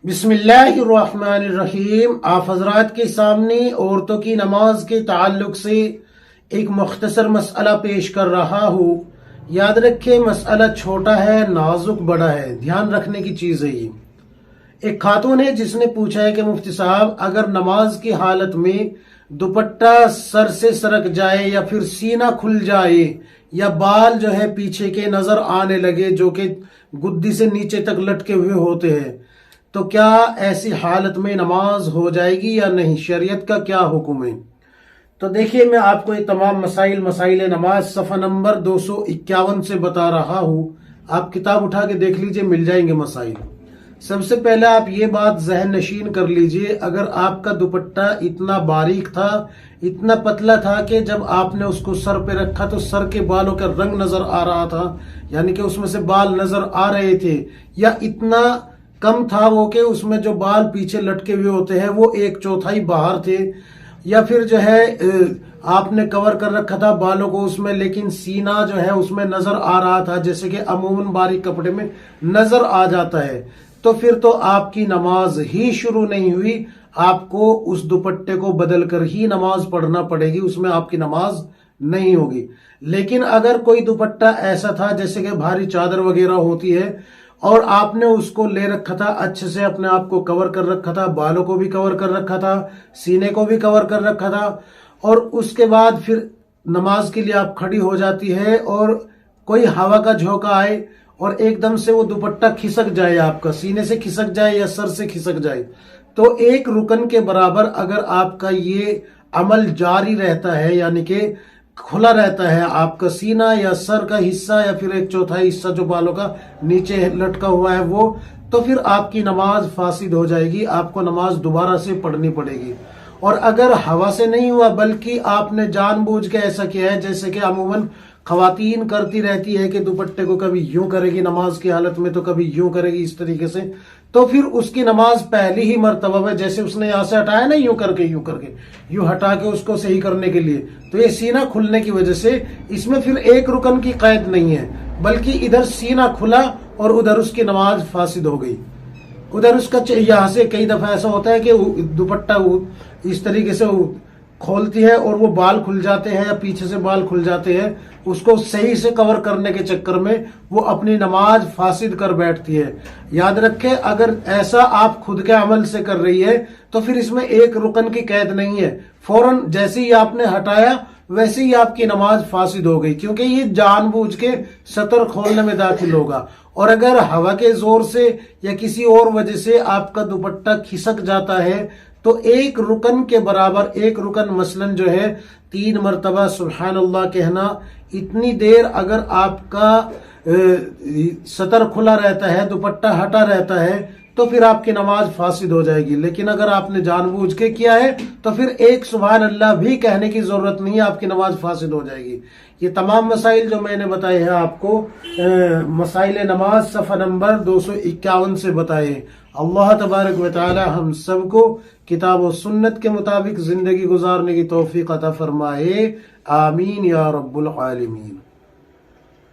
बिस्मिल्लाहिर्रहमानिर्रहीम। आप हजरात के सामने औरतों की नमाज के ताल्लुक से एक मुख्तसर मसला पेश कर रहा हूँ। याद रखें, मसला छोटा है, नाजुक बड़ा है, ध्यान रखने की चीज़ है ये। एक खातून है जिसने पूछा है कि मुफ्ती साहब, अगर नमाज की हालत में दुपट्टा सर से सरक जाए या फिर सीना खुल जाए या बाल जो है पीछे के नजर आने लगे जो कि गुद्दी से नीचे तक लटके हुए होते हैं, तो क्या ऐसी हालत में नमाज हो जाएगी या नहीं? शरीयत का क्या हुक्म है? तो देखिए, मैं आपको ये तमाम मसाइल नमाज सफ़ा नंबर 251 से बता रहा हूँ। आप किताब उठा के देख लीजिए, मिल जाएंगे मसाइल। सबसे पहले आप ये बात जहन नशीन कर लीजिए, अगर आपका दुपट्टा इतना बारीक था, इतना पतला था कि जब आपने उसको सर पे रखा तो सर के बालों का रंग नजर आ रहा था, यानी कि उसमें से बाल नजर आ रहे थे, या इतना कम था वो कि उसमें जो बाल पीछे लटके हुए होते हैं वो 1/4 बाहर थे, या फिर जो है आपने कवर कर रखा था बालों को उसमें, लेकिन सीना जो है उसमें नजर आ रहा था, जैसे कि अमूमन बारीक कपड़े में नजर आ जाता है, तो फिर तो आपकी नमाज ही शुरू नहीं हुई। आपको उस दुपट्टे को बदल कर ही नमाज पढ़ना पड़ेगी, उसमें आपकी नमाज नहीं होगी। लेकिन अगर कोई दुपट्टा ऐसा था जैसे कि भारी चादर वगैरह होती है और आपने उसको ले रखा था, अच्छे से अपने आप को कवर कर रखा था, बालों को भी कवर कर रखा था, सीने को भी कवर कर रखा था, और उसके बाद फिर नमाज के लिए आप खड़ी हो जाती है और कोई हवा का झोंका आए और एकदम से वो दुपट्टा खिसक जाए, आपका सीने से खिसक जाए या सर से खिसक जाए, तो एक रुकन के बराबर अगर आपका ये अमल जारी रहता है, यानी कि खुला रहता है आपका सीना या सर का हिस्सा या फिर 1/4 हिस्सा जो बालों का नीचे लटका हुआ है वो, तो फिर आपकी नमाज फासिद हो जाएगी, आपको नमाज दोबारा से पढ़नी पड़ेगी। और अगर हवा से नहीं हुआ बल्कि आपने जानबूझ के ऐसा किया है, जैसे कि अमूमन खवातीन करती रहती है कि दुपट्टे को कभी यूं करेगी नमाज की हालत में तो कभी यूं करेगी, इस तरीके से, तो फिर उसकी नमाज पहली ही मर्तबा में, जैसे उसने यहां से हटाया ना, यूं करके यूं हटा के उसको सही करने के लिए, तो ये सीना खुलने की वजह से इसमें फिर एक रुकन की कैद नहीं है, बल्कि इधर सीना खुला और उधर उसकी नमाज फासिद हो गई। उधर उसका यहां से कई दफा ऐसा होता है कि दुपट्टा इस तरीके से खोलती है और वो बाल खुल जाते हैं या पीछे से बाल खुल जाते हैं, उसको सही से कवर करने के चक्कर में वो अपनी नमाज फासिद कर बैठती है। याद रखें, अगर ऐसा आप खुद के अमल से कर रही है तो फिर इसमें एक रुकन की कैद नहीं है, फौरन जैसे ही आपने हटाया वैसे ही आपकी नमाज फासिद हो गई, क्योंकि ये जानबूझ के सतर खोलने में दाखिल होगा। और अगर हवा के जोर से या किसी और वजह से आपका दुपट्टा खिसक जाता है तो एक रुकन के बराबर, एक रुकन मसलन जो है 3 मरतबा सुबहान अल्लाह कहना, इतनी देर अगर आपका सतर खुला रहता है, दुपट्टा हटा रहता है, तो फिर आपकी नमाज फासिद हो जाएगी। लेकिन अगर आपने जानबूझ के किया है तो फिर एक सुबहान अल्लाह भी कहने की जरूरत नहीं है, आपकी नमाज फासिद हो जाएगी। ये तमाम मसाइल जो मैंने बताए हैं आपको मसाइल नमाज सफ़ा नंबर 251 से बताए। अल्लाह तबारक व तआला हम सबको किताब और सुन्नत के मुताबिक जिंदगी गुजारने की तौफीक अता फरमाए। आमीन या रब्बुल आलमीन।